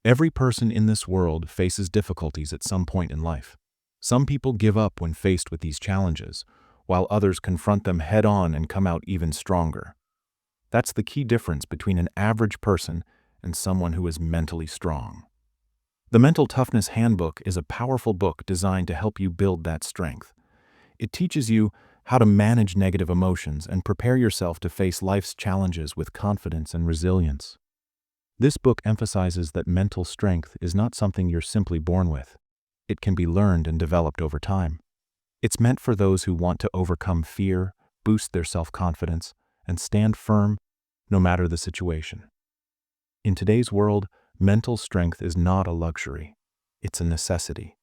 Every person in this world faces difficulties at some point in life. Some people give up when faced with these challenges, while others confront them head-on and come out even stronger. That's the key difference between an average person and someone who is mentally strong. The Mental Toughness Handbook is a powerful book designed to help you build that strength. It teaches you how to manage negative emotions and prepare yourself to face life's challenges with confidence and resilience. This book emphasizes that mental strength is not something you're simply born with. It can be learned and developed over time. It's meant for those who want to overcome fear, boost their self-confidence, and stand firm no matter the situation. In today's world, mental strength is not a luxury. It's a necessity.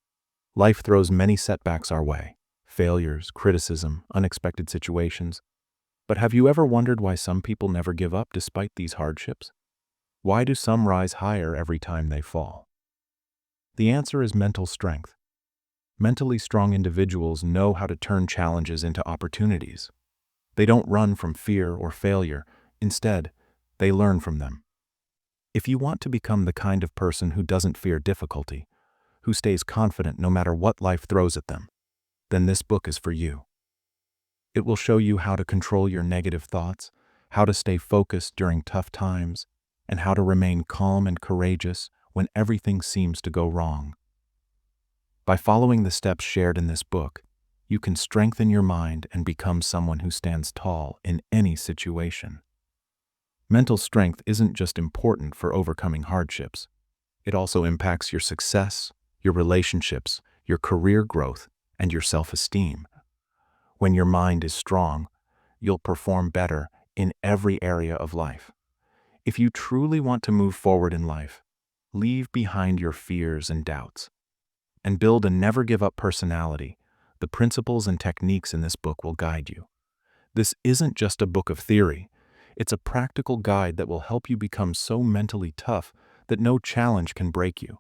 Life throws many setbacks our way: failures, criticism, unexpected situations. But have you ever wondered why some people never give up despite these hardships? Why do some rise higher every time they fall? The answer is mental strength. Mentally strong individuals know how to turn challenges into opportunities. They don't run from fear or failure. Instead, they learn from them. If you want to become the kind of person who doesn't fear difficulty, who stays confident no matter what life throws at them, then this book is for you. It will show you how to control your negative thoughts, how to stay focused during tough times, and how to remain calm and courageous when everything seems to go wrong. By following the steps shared in this book, you can strengthen your mind and become someone who stands tall in any situation. Mental strength isn't just important for overcoming hardships. It also impacts your success, your relationships, your career growth, and your self-esteem. When your mind is strong, you'll perform better in every area of life. If you truly want to move forward in life, leave behind your fears and doubts, and build a never-give-up personality. The principles and techniques in this book will guide you. This isn't just a book of theory. It's a practical guide that will help you become so mentally tough that no challenge can break you.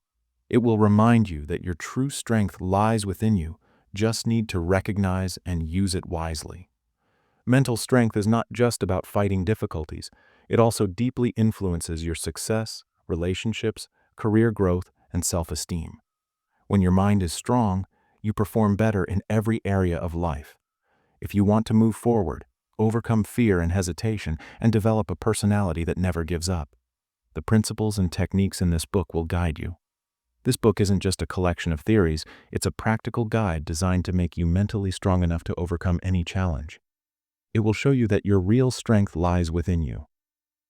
It will remind you that your true strength lies within you. Just need to recognize and use it wisely. Mental strength is not just about fighting difficulties. It also deeply influences your success, relationships, career growth, and self-esteem. When your mind is strong, you perform better in every area of life. If you want to move forward, overcome fear and hesitation, and develop a personality that never gives up, the principles and techniques in this book will guide you. This book isn't just a collection of theories, it's a practical guide designed to make you mentally strong enough to overcome any challenge. It will show you that your real strength lies within you.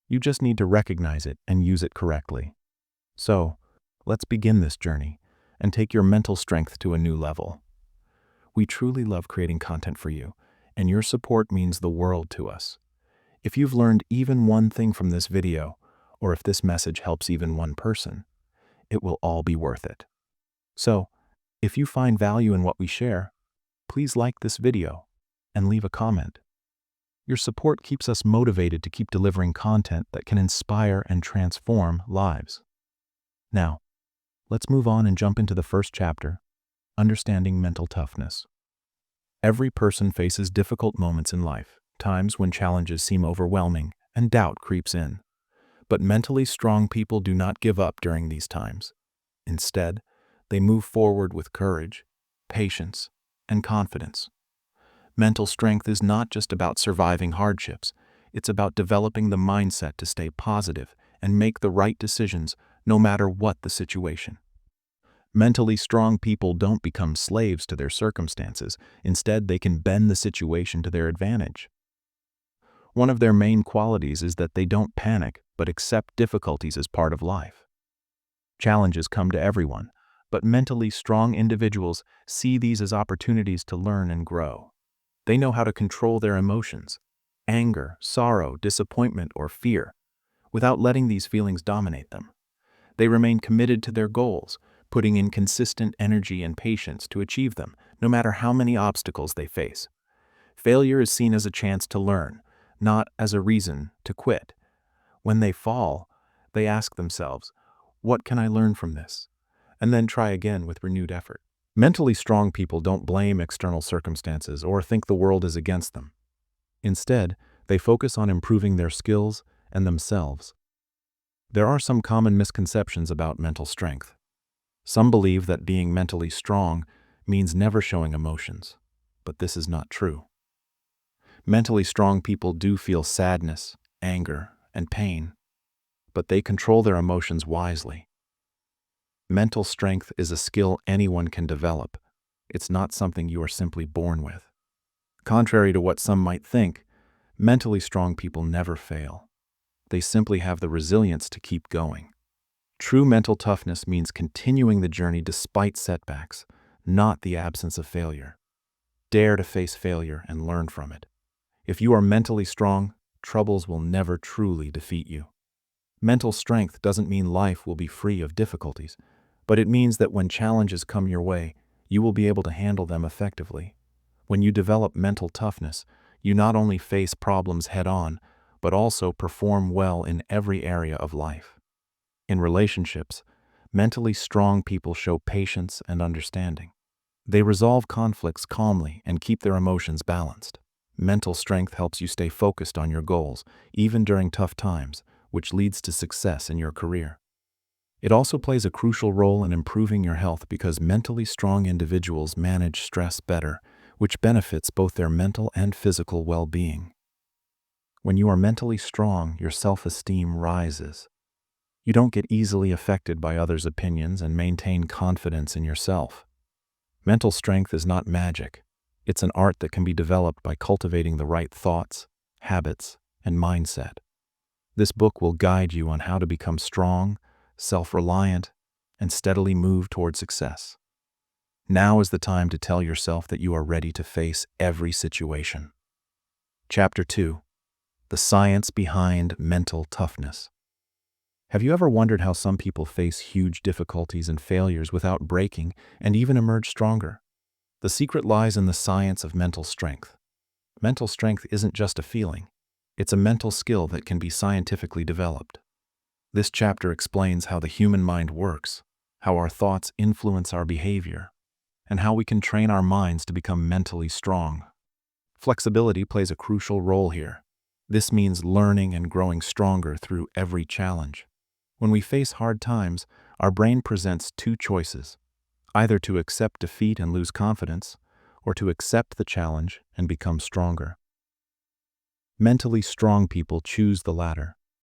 You just need to recognize it and use it correctly. So, let's begin this journey and take your mental strength to a new level. We truly love creating content for you, and your support means the world to us. If you've learned even one thing from this video, or if this message helps even one person, it will all be worth it. So, if you find value in what we share, please like this video and leave a comment. Your support keeps us motivated to keep delivering content that can inspire and transform lives. Now, let's move on and jump into the first chapter, Understanding Mental Toughness. Every person faces difficult moments in life, times when challenges seem overwhelming and doubt creeps in. But mentally strong people do not give up during these times. Instead, they move forward with courage, patience, and confidence. Mental strength is not just about surviving hardships. It's about developing the mindset to stay positive and make the right decisions no matter what the situation. Mentally strong people don't become slaves to their circumstances. Instead, they can bend the situation to their advantage. One of their main qualities is that they don't panic, but accept difficulties as part of life. Challenges come to everyone, but mentally strong individuals see these as opportunities to learn and grow. They know how to control their emotions, anger, sorrow, disappointment, or fear, without letting these feelings dominate them. They remain committed to their goals, putting in consistent energy and patience to achieve them, no matter how many obstacles they face. Failure is seen as a chance to learn, not as a reason to quit. When they fall, they ask themselves, "What can I learn from this?" and then try again with renewed effort. Mentally strong people don't blame external circumstances or think the world is against them. Instead, they focus on improving their skills and themselves. There are some common misconceptions about mental strength. Some believe that being mentally strong means never showing emotions, but this is not true. Mentally strong people do feel sadness, anger, and pain, but they control their emotions wisely. Mental strength is a skill anyone can develop. It's not something you are simply born with. Contrary to what some might think, mentally strong people never fail. They simply have the resilience to keep going. True mental toughness means continuing the journey despite setbacks, not the absence of failure. Dare to face failure and learn from it. If you are mentally strong, troubles will never truly defeat you. Mental strength doesn't mean life will be free of difficulties, but it means that when challenges come your way, you will be able to handle them effectively. When you develop mental toughness, you not only face problems head-on, but also perform well in every area of life. In relationships, mentally strong people show patience and understanding. They resolve conflicts calmly and keep their emotions balanced. Mental strength helps you stay focused on your goals, even during tough times, which leads to success in your career. It also plays a crucial role in improving your health because mentally strong individuals manage stress better, which benefits both their mental and physical well-being. When you are mentally strong, your self-esteem rises. You don't get easily affected by others' opinions and maintain confidence in yourself. Mental strength is not magic. It's an art that can be developed by cultivating the right thoughts, habits, and mindset. This book will guide you on how to become strong, self-reliant, and steadily move toward success. Now is the time to tell yourself that you are ready to face every situation. Chapter 2: The Science Behind Mental Toughness. Have you ever wondered how some people face huge difficulties and failures without breaking and even emerge stronger? The secret lies in the science of mental strength. Mental strength isn't just a feeling. It's a mental skill that can be scientifically developed. This chapter explains how the human mind works, how our thoughts influence our behavior, and how we can train our minds to become mentally strong. Flexibility plays a crucial role here. This means learning and growing stronger through every challenge. When we face hard times, our brain presents two choices: either to accept defeat and lose confidence, or to accept the challenge and become stronger. Mentally strong people choose the latter.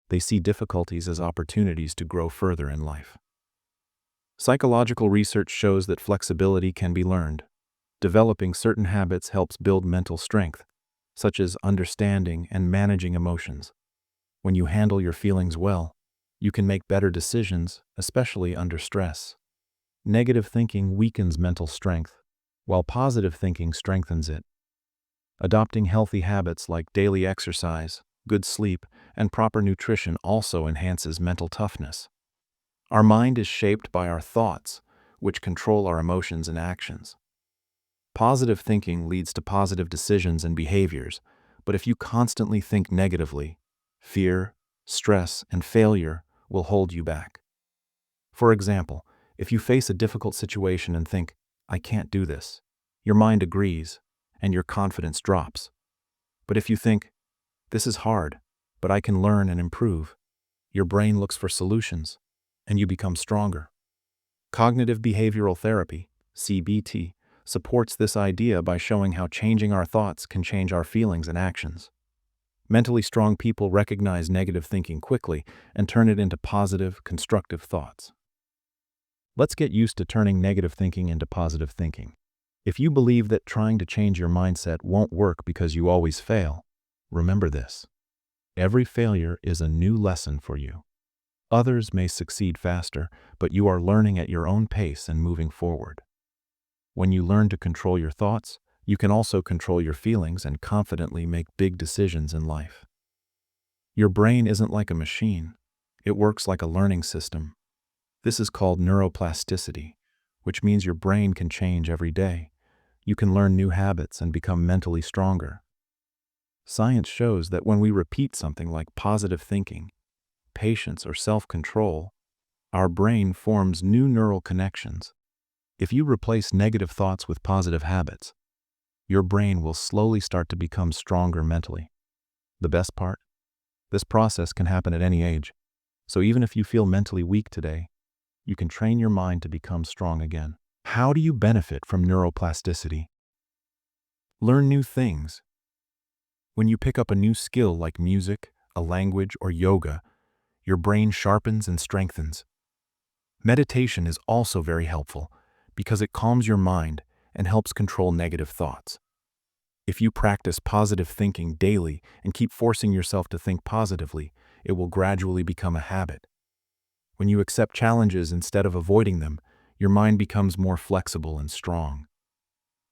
They see difficulties as opportunities to grow further in life. Psychological research shows that flexibility can be learned. Developing certain habits helps build mental strength, such as understanding and managing emotions. When you handle your feelings well, you can make better decisions, especially under stress. Negative thinking weakens mental strength, while positive thinking strengthens it. Adopting healthy habits like daily exercise, good sleep, and proper nutrition also enhances mental toughness. Our mind is shaped by our thoughts, which control our emotions and actions. Positive thinking leads to positive decisions and behaviors, but if you constantly think negatively, fear, stress, and failure will hold you back. For example, if you face a difficult situation and think, "I can't do this," your mind agrees, and your confidence drops. But if you think, "This is hard, but I can learn and improve," your brain looks for solutions, and you become stronger. Cognitive behavioral therapy, CBT, supports this idea by showing how changing our thoughts can change our feelings and actions. Mentally strong people recognize negative thinking quickly and turn it into positive, constructive thoughts. Let's get used to turning negative thinking into positive thinking. If you believe that trying to change your mindset won't work because you always fail, remember this: every failure is a new lesson for you. Others may succeed faster, but you are learning at your own pace and moving forward. When you learn to control your thoughts, you can also control your feelings and confidently make big decisions in life. Your brain isn't like a machine. It works like a learning system. This is called neuroplasticity, which means your brain can change every day. You can learn new habits and become mentally stronger. Science shows that when we repeat something like positive thinking, patience, or self-control, our brain forms new neural connections. If you replace negative thoughts with positive habits, your brain will slowly start to become stronger mentally. The best part? This process can happen at any age. So even if you feel mentally weak today, you can train your mind to become strong again. How do you benefit from neuroplasticity? Learn new things. When you pick up a new skill like music, a language, or yoga, your brain sharpens and strengthens. Meditation is also very helpful because it calms your mind and helps control negative thoughts. If you practice positive thinking daily and keep forcing yourself to think positively, it will gradually become a habit. When you accept challenges instead of avoiding them, your mind becomes more flexible and strong.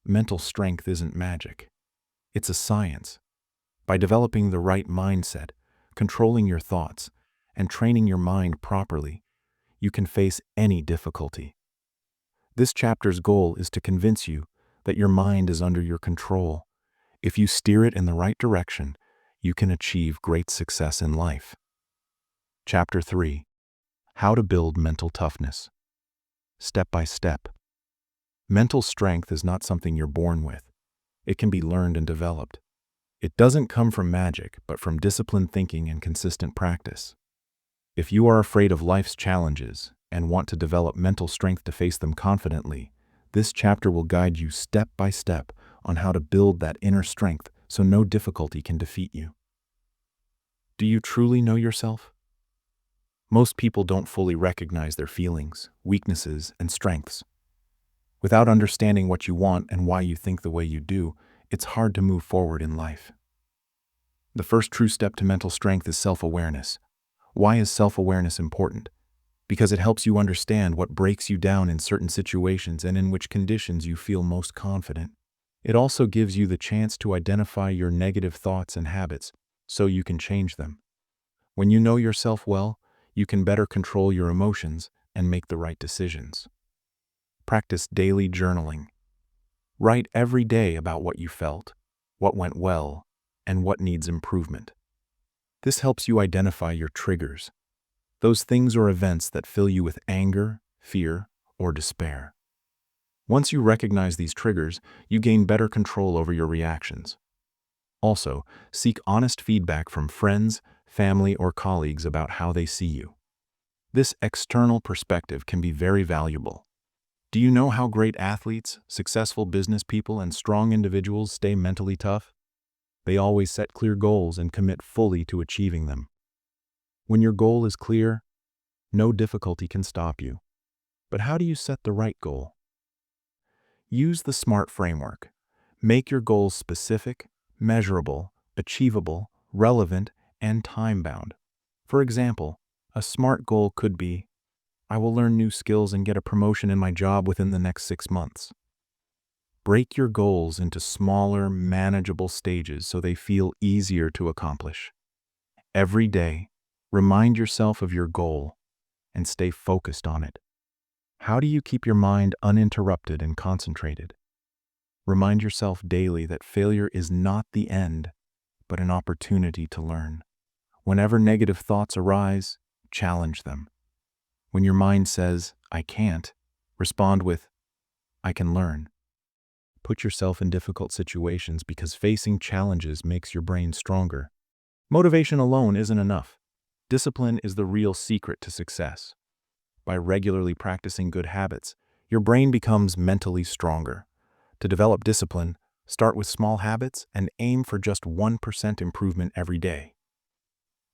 Mental strength isn't magic. It's a science. By developing the right mindset, controlling your thoughts, and training your mind properly, you can face any difficulty. This chapter's goal is to convince you that your mind is under your control. If you steer it in the right direction, you can achieve great success in life. Chapter 3: How to Build Mental Toughness. Step by step. Mental strength is not something you're born with. It can be learned and developed. It doesn't come from magic, but from disciplined thinking and consistent practice. If you are afraid of life's challenges and want to develop mental strength to face them confidently, this chapter will guide you step by step on how to build that inner strength so no difficulty can defeat you. Do you truly know yourself? Most people don't fully recognize their feelings, weaknesses, and strengths. Without understanding what you want and why you think the way you do, it's hard to move forward in life. The first true step to mental strength is self-awareness. Why is self-awareness important? Because it helps you understand what breaks you down in certain situations and in which conditions you feel most confident. It also gives you the chance to identify your negative thoughts and habits so you can change them. When you know yourself well, you can better control your emotions and make the right decisions. Practice daily journaling. Write every day about what you felt, what went well, and what needs improvement. This helps you identify your triggers, those things or events that fill you with anger, fear, or despair. Once you recognize these triggers, you gain better control over your reactions. Also, seek honest feedback from friends, family, or colleagues about how they see you. This external perspective can be very valuable. Do you know how great athletes, successful business people, and strong individuals stay mentally tough? They always set clear goals and commit fully to achieving them. When your goal is clear, no difficulty can stop you. But how do you set the right goal? Use the SMART framework. Make your goals specific, measurable, achievable, relevant, and time-bound. For example, a SMART goal could be, I will learn new skills and get a promotion in my job within the next 6 months. Break your goals into smaller, manageable stages so they feel easier to accomplish. Every day, remind yourself of your goal and stay focused on it. How do you keep your mind uninterrupted and concentrated? Remind yourself daily that failure is not the end, but an opportunity to learn. Whenever negative thoughts arise, challenge them. When your mind says, I can't, respond with, I can learn. Put yourself in difficult situations because facing challenges makes your brain stronger. Motivation alone isn't enough. Discipline is the real secret to success. By regularly practicing good habits, your brain becomes mentally stronger. To develop discipline, start with small habits and aim for just 1% improvement every day.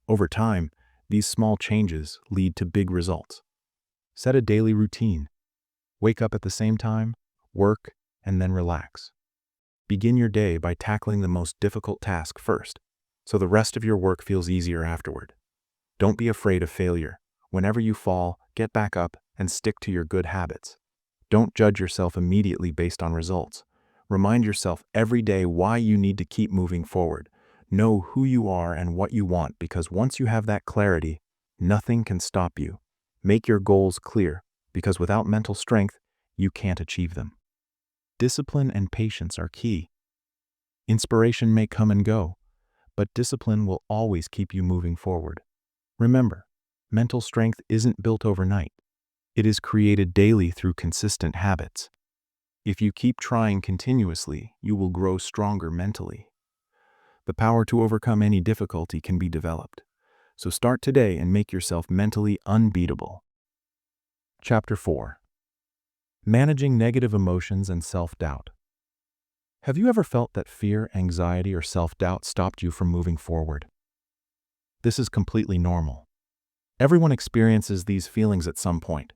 Over time, these small changes lead to big results. Set a daily routine. Wake up at the same time, work, and then relax. Begin your day by tackling the most difficult task first, so the rest of your work feels easier afterward. Don't be afraid of failure. Whenever you fall, get back up and stick to your good habits. Don't judge yourself immediately based on results. Remind yourself every day why you need to keep moving forward. Know who you are and what you want, because once you have that clarity, nothing can stop you. Make your goals clear, because without mental strength, you can't achieve them. Discipline and patience are key. Inspiration may come and go, but discipline will always keep you moving forward. Remember, mental strength isn't built overnight. It is created daily through consistent habits. If you keep trying continuously, you will grow stronger mentally. The power to overcome any difficulty can be developed. So start today and make yourself mentally unbeatable. Chapter 4. Managing Negative Emotions and Self-Doubt. Have you ever felt that fear, anxiety, or self-doubt stopped you from moving forward? This is completely normal. Everyone experiences these feelings at some point,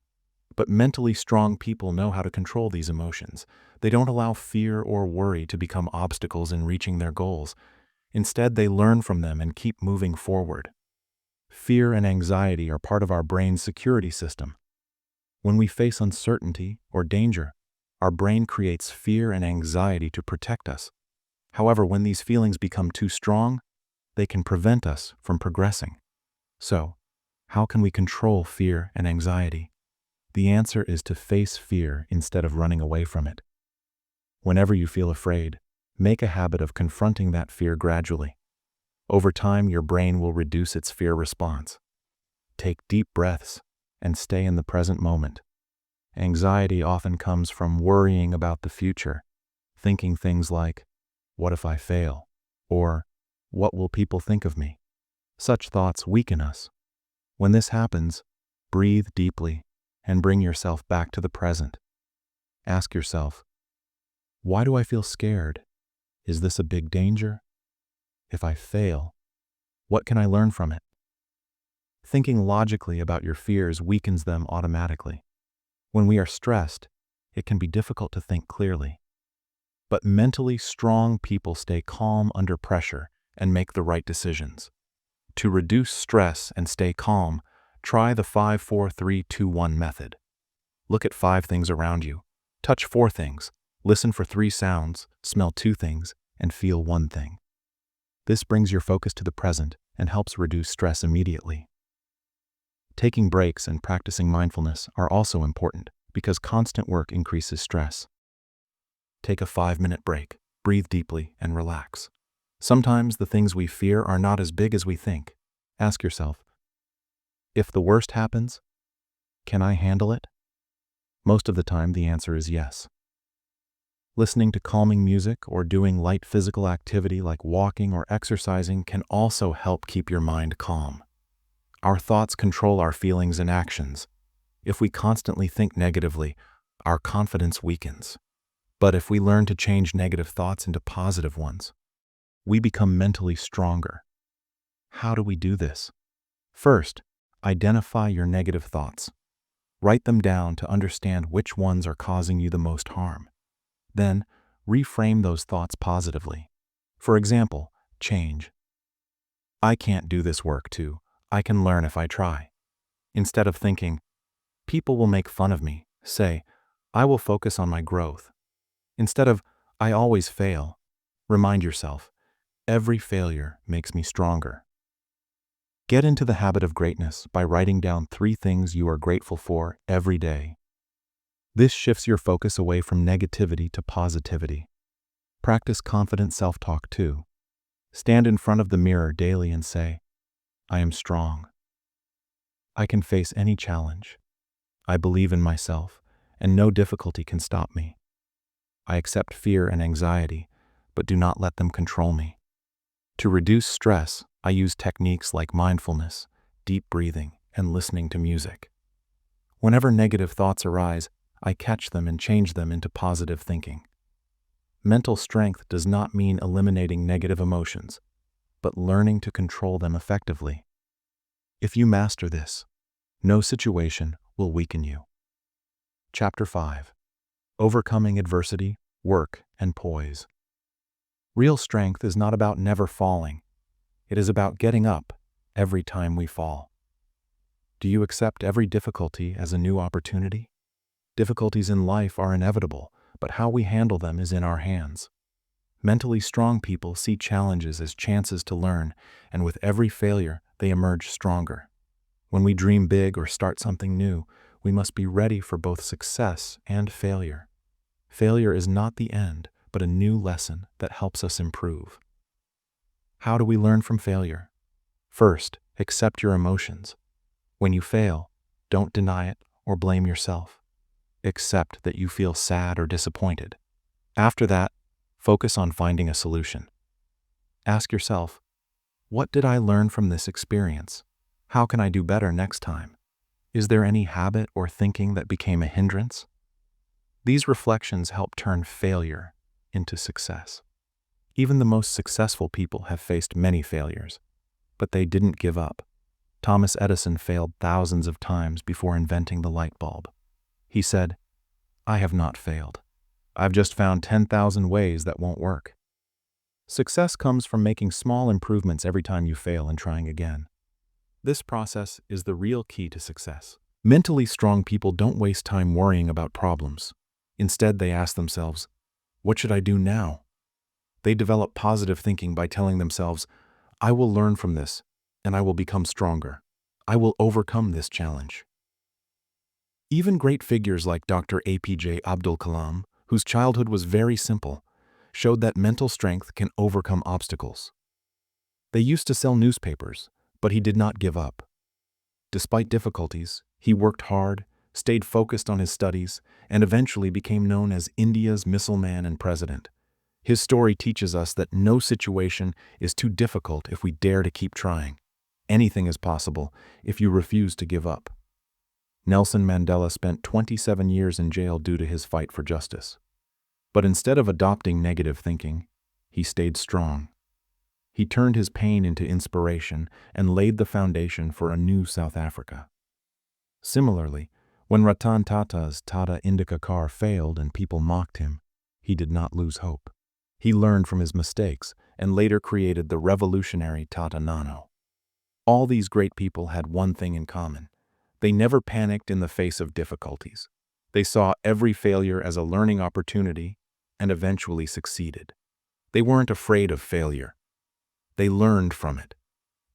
but mentally strong people know how to control these emotions. They don't allow fear or worry to become obstacles in reaching their goals. Instead, they learn from them and keep moving forward. Fear and anxiety are part of our brain's security system. When we face uncertainty or danger, our brain creates fear and anxiety to protect us. However, when these feelings become too strong, they can prevent us from progressing. So, how can we control fear and anxiety? The answer is to face fear instead of running away from it. Whenever you feel afraid, make a habit of confronting that fear gradually. Over time, your brain will reduce its fear response. Take deep breaths and stay in the present moment. Anxiety often comes from worrying about the future, thinking things like, "What if I fail?" or "What will people think of me?" Such thoughts weaken us. When this happens, breathe deeply and bring yourself back to the present. Ask yourself, why do I feel scared? Is this a big danger? If I fail, what can I learn from it? Thinking logically about your fears weakens them automatically. When we are stressed, it can be difficult to think clearly. But mentally strong people stay calm under pressure and make the right decisions. To reduce stress and stay calm, try the 5-4-3-2-1 method. Look at 5 things around you. Touch 4 things. Listen for 3 sounds, smell 2 things, and feel 1 thing. This brings your focus to the present and helps reduce stress immediately. Taking breaks and practicing mindfulness are also important because constant work increases stress. Take a 5-minute break, breathe deeply, and relax. Sometimes the things we fear are not as big as we think. Ask yourself, if the worst happens, can I handle it? Most of the time, the answer is yes. Listening to calming music or doing light physical activity like walking or exercising can also help keep your mind calm. Our thoughts control our feelings and actions. If we constantly think negatively, our confidence weakens. But if we learn to change negative thoughts into positive ones, we become mentally stronger. How do we do this? First, identify your negative thoughts. Write them down to understand which ones are causing you the most harm. Then, reframe those thoughts positively. For example, change. I can't do this work too. I can learn if I try. Instead of thinking, people will make fun of me, say, I will focus on my growth. Instead of, I always fail, remind yourself, every failure makes me stronger. Get into the habit of greatness by writing down 3 things you are grateful for every day. This shifts your focus away from negativity to positivity. Practice confident self-talk too. Stand in front of the mirror daily and say, I am strong. I can face any challenge. I believe in myself, and no difficulty can stop me. I accept fear and anxiety, but do not let them control me. To reduce stress, I use techniques like mindfulness, deep breathing, and listening to music. Whenever negative thoughts arise, I catch them and change them into positive thinking. Mental strength does not mean eliminating negative emotions, but learning to control them effectively. If you master this, no situation will weaken you. Chapter 5. Overcoming Adversity, Work, and Poise. Real strength is not about never falling. It is about getting up every time we fall. Do you accept every difficulty as a new opportunity? Difficulties in life are inevitable, but how we handle them is in our hands. Mentally strong people see challenges as chances to learn, and with every failure, they emerge stronger. When we dream big or start something new, we must be ready for both success and failure. Failure is not the end, but a new lesson that helps us improve. How do we learn from failure? First, accept your emotions. When you fail, don't deny it or blame yourself. Accept that you feel sad or disappointed. After that, focus on finding a solution. Ask yourself, what did I learn from this experience? How can I do better next time? Is there any habit or thinking that became a hindrance? These reflections help turn failure into success. Even the most successful people have faced many failures, but they didn't give up. Thomas Edison failed thousands of times before inventing the light bulb. He said, "I have not failed. I've just found 10,000 ways that won't work." Success comes from making small improvements every time you fail and trying again. This process is the real key to success. Mentally strong people don't waste time worrying about problems. Instead, they ask themselves, "What should I do now?" They develop positive thinking by telling themselves, "I will learn from this, and I will become stronger. I will overcome this challenge." Even great figures like Dr. APJ Abdul Kalam, whose childhood was very simple, showed that mental strength can overcome obstacles. They used to sell newspapers, but he did not give up. Despite difficulties, he worked hard, stayed focused on his studies, and eventually became known as India's missile man and president. His story teaches us that no situation is too difficult if we dare to keep trying. Anything is possible if you refuse to give up. Nelson Mandela spent 27 years in jail due to his fight for justice. But instead of adopting negative thinking, he stayed strong. He turned his pain into inspiration and laid the foundation for a new South Africa. Similarly, when Ratan Tata's Tata Indica car failed and people mocked him, he did not lose hope. He learned from his mistakes and later created the revolutionary Tata Nano. All these great people had one thing in common. They never panicked in the face of difficulties. They saw every failure as a learning opportunity and eventually succeeded. They weren't afraid of failure. They learned from it.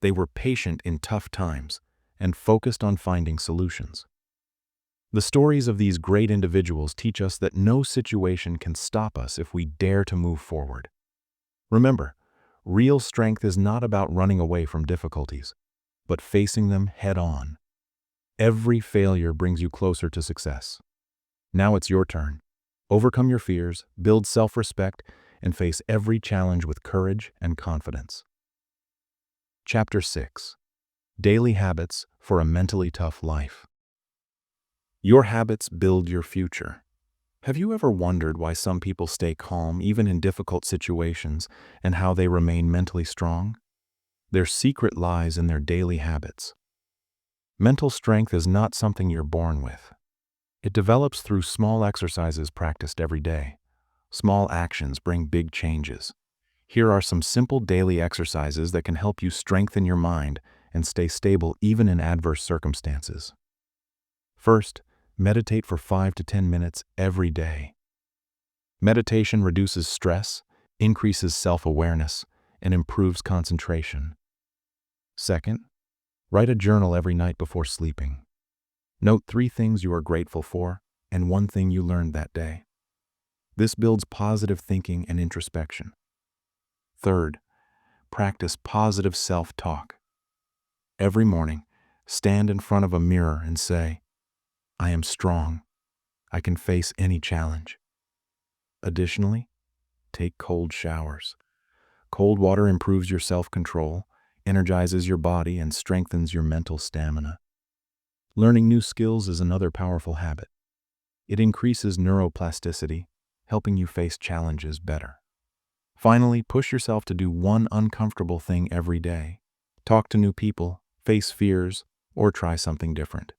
They were patient in tough times and focused on finding solutions. The stories of these great individuals teach us that no situation can stop us if we dare to move forward. Remember, real strength is not about running away from difficulties, but facing them head on. Every failure brings you closer to success. Now it's your turn. Overcome your fears, build self-respect, and face every challenge with courage and confidence. Chapter 6. Daily Habits for a Mentally Tough Life. Your habits build your future. Have you ever wondered why some people stay calm even in difficult situations and how they remain mentally strong? Their secret lies in their daily habits. Mental strength is not something you're born with. It develops through small exercises practiced every day. Small actions bring big changes. Here are some simple daily exercises that can help you strengthen your mind and stay stable even in adverse circumstances. First, meditate for 5 to 10 minutes every day. Meditation reduces stress, increases self-awareness, and improves concentration. Second, write a journal every night before sleeping. Note 3 things you are grateful for and 1 thing you learned that day. This builds positive thinking and introspection. Third, practice positive self-talk. Every morning, stand in front of a mirror and say, "I am strong. I can face any challenge." Additionally, take cold showers. Cold water improves your self-control, energizes your body, and strengthens your mental stamina. Learning new skills is another powerful habit. It increases neuroplasticity, helping you face challenges better. Finally, push yourself to do one uncomfortable thing every day. Talk to new people, face fears, or try something different.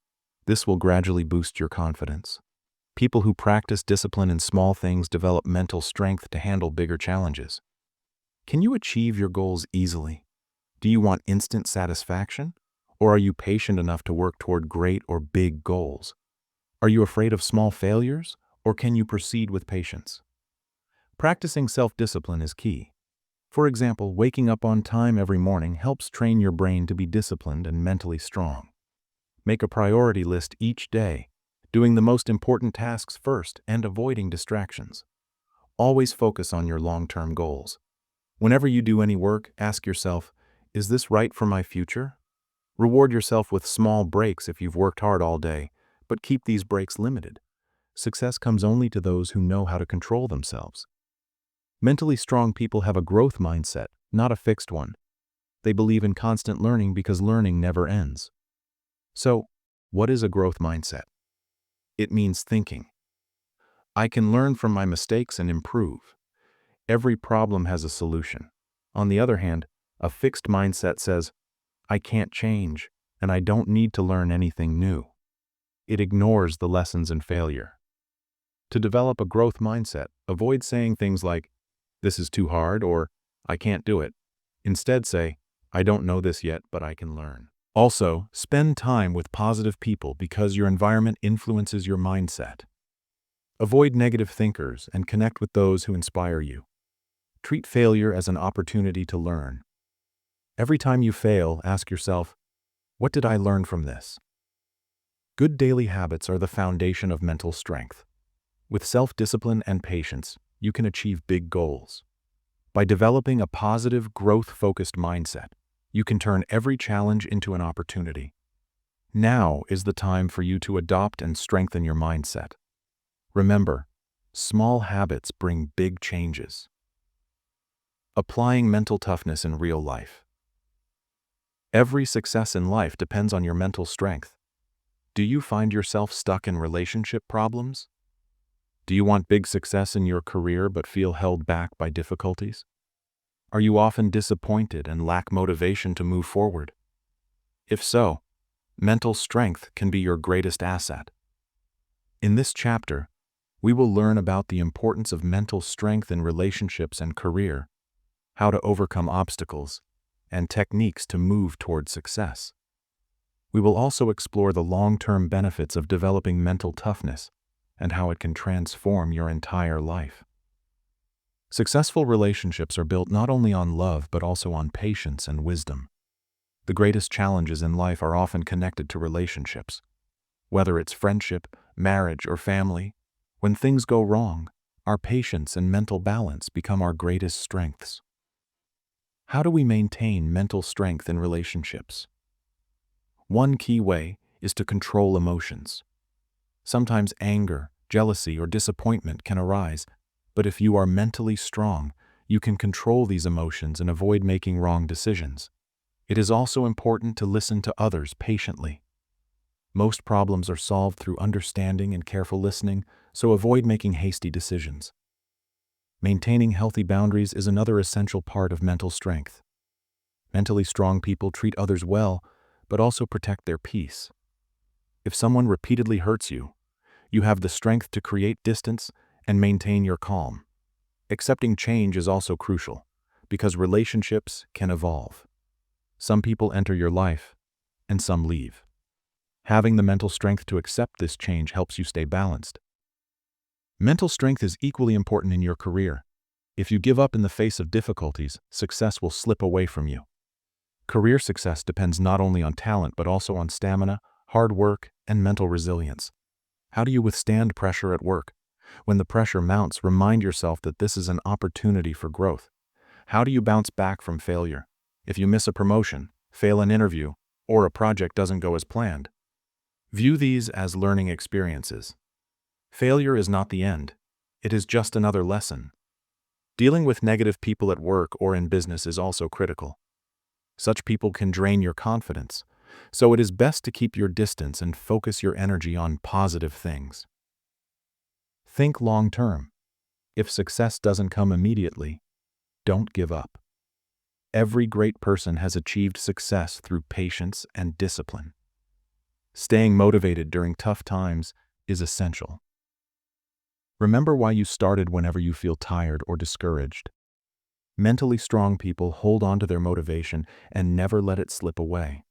This will gradually boost your confidence. People who practice discipline in small things develop mental strength to handle bigger challenges. Can you achieve your goals easily? Do you want instant satisfaction? Or are you patient enough to work toward great or big goals? Are you afraid of small failures, or can you proceed with patience? Practicing self-discipline is key. For example, waking up on time every morning helps train your brain to be disciplined and mentally strong. Make a priority list each day, doing the most important tasks first and avoiding distractions. Always focus on your long-term goals. Whenever you do any work, ask yourself, is this right for my future? Reward yourself with small breaks if you've worked hard all day, but keep these breaks limited. Success comes only to those who know how to control themselves. Mentally strong people have a growth mindset, not a fixed one. They believe in constant learning because learning never ends. So, what is a growth mindset? It means thinking, I can learn from my mistakes and improve. Every problem has a solution. On the other hand, a fixed mindset says, I can't change, and I don't need to learn anything new. It ignores the lessons in failure. To develop a growth mindset, avoid saying things like, this is too hard, or I can't do it. Instead say, I don't know this yet, but I can learn. Also, spend time with positive people because your environment influences your mindset. Avoid negative thinkers and connect with those who inspire you. Treat failure as an opportunity to learn. Every time you fail, ask yourself, what did I learn from this? Good daily habits are the foundation of mental strength. With self-discipline and patience, you can achieve big goals. By developing a positive, growth-focused mindset, you can turn every challenge into an opportunity. Now is the time for you to adopt and strengthen your mindset. Remember, small habits bring big changes. Applying mental toughness in real life. Every success in life depends on your mental strength. Do you find yourself stuck in relationship problems? Do you want big success in your career but feel held back by difficulties? Are you often disappointed and lack motivation to move forward? If so, mental strength can be your greatest asset. In this chapter, we will learn about the importance of mental strength in relationships and career, how to overcome obstacles, and techniques to move toward success. We will also explore the long-term benefits of developing mental toughness and how it can transform your entire life. Successful relationships are built not only on love but also on patience and wisdom. The greatest challenges in life are often connected to relationships. Whether it's friendship, marriage, or family, when things go wrong, our patience and mental balance become our greatest strengths. How do we maintain mental strength in relationships? One key way is to control emotions. Sometimes anger, jealousy, or disappointment can arise, but if you are mentally strong, you can control these emotions and avoid making wrong decisions. It is also important to listen to others patiently. Most problems are solved through understanding and careful listening, so avoid making hasty decisions. Maintaining healthy boundaries is another essential part of mental strength. Mentally strong people treat others well, but also protect their peace. If someone repeatedly hurts you, you have the strength to create distance and maintain your calm. Accepting change is also crucial, because relationships can evolve. Some people enter your life, and some leave. Having the mental strength to accept this change helps you stay balanced. Mental strength is equally important in your career. If you give up in the face of difficulties, success will slip away from you. Career success depends not only on talent but also on stamina, hard work, and mental resilience. How do you withstand pressure at work? When the pressure mounts, remind yourself that this is an opportunity for growth. How do you bounce back from failure? If you miss a promotion, fail an interview, or a project doesn't go as planned, view these as learning experiences. Failure is not the end. It is just another lesson. Dealing with negative people at work or in business is also critical. Such people can drain your confidence, so it is best to keep your distance and focus your energy on positive things. Think long-term. If success doesn't come immediately, don't give up. Every great person has achieved success through patience and discipline. Staying motivated during tough times is essential. Remember why you started whenever you feel tired or discouraged. Mentally strong people hold on to their motivation and never let it slip away.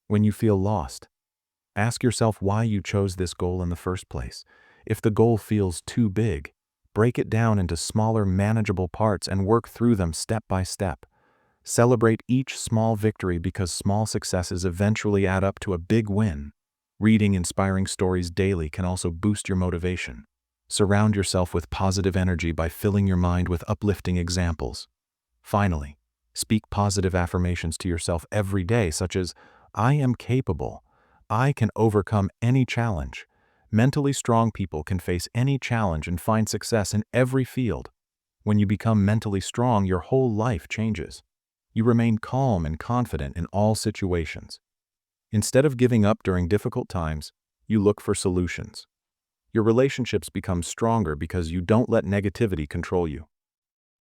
When you feel lost, ask yourself why you chose this goal in the first place. If the goal feels too big, break it down into smaller, manageable parts and work through them step by step. Celebrate each small victory because small successes eventually add up to a big win. Reading inspiring stories daily can also boost your motivation. Surround yourself with positive energy by filling your mind with uplifting examples. Finally, speak positive affirmations to yourself every day, such as, I am capable. I can overcome any challenge. Mentally strong people can face any challenge and find success in every field. When you become mentally strong, your whole life changes. You remain calm and confident in all situations. Instead of giving up during difficult times, you look for solutions. Your relationships become stronger because you don't let negativity control you.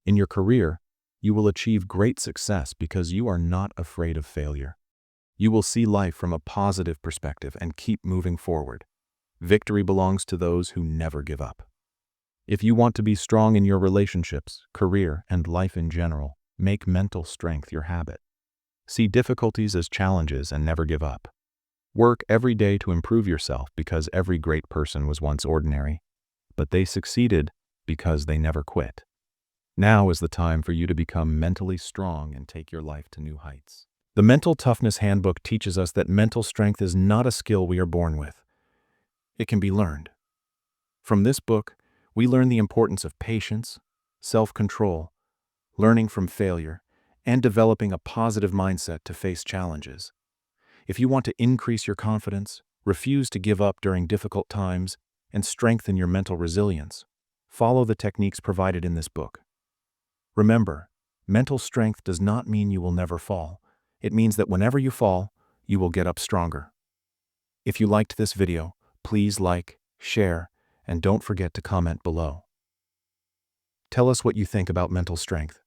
In your career, you will achieve great success because you are not afraid of failure. You will see life from a positive perspective and keep moving forward. Victory belongs to those who never give up. If you want to be strong in your relationships, career, and life in general, make mental strength your habit. See difficulties as challenges and never give up. Work every day to improve yourself because every great person was once ordinary, but they succeeded because they never quit. Now is the time for you to become mentally strong and take your life to new heights. The Mental Toughness Handbook teaches us that mental strength is not a skill we are born with. It can be learned. From this book, we learn the importance of patience, self-control, learning from failure, and developing a positive mindset to face challenges. If you want to increase your confidence, refuse to give up during difficult times, and strengthen your mental resilience, follow the techniques provided in this book. Remember, mental strength does not mean you will never fall. It means that whenever you fall, you will get up stronger. If you liked this video, please like, share, and don't forget to comment below. Tell us what you think about mental strength.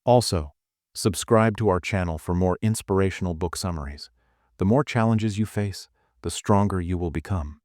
Also, subscribe to our channel for more inspirational book summaries. The more challenges you face, the stronger you will become.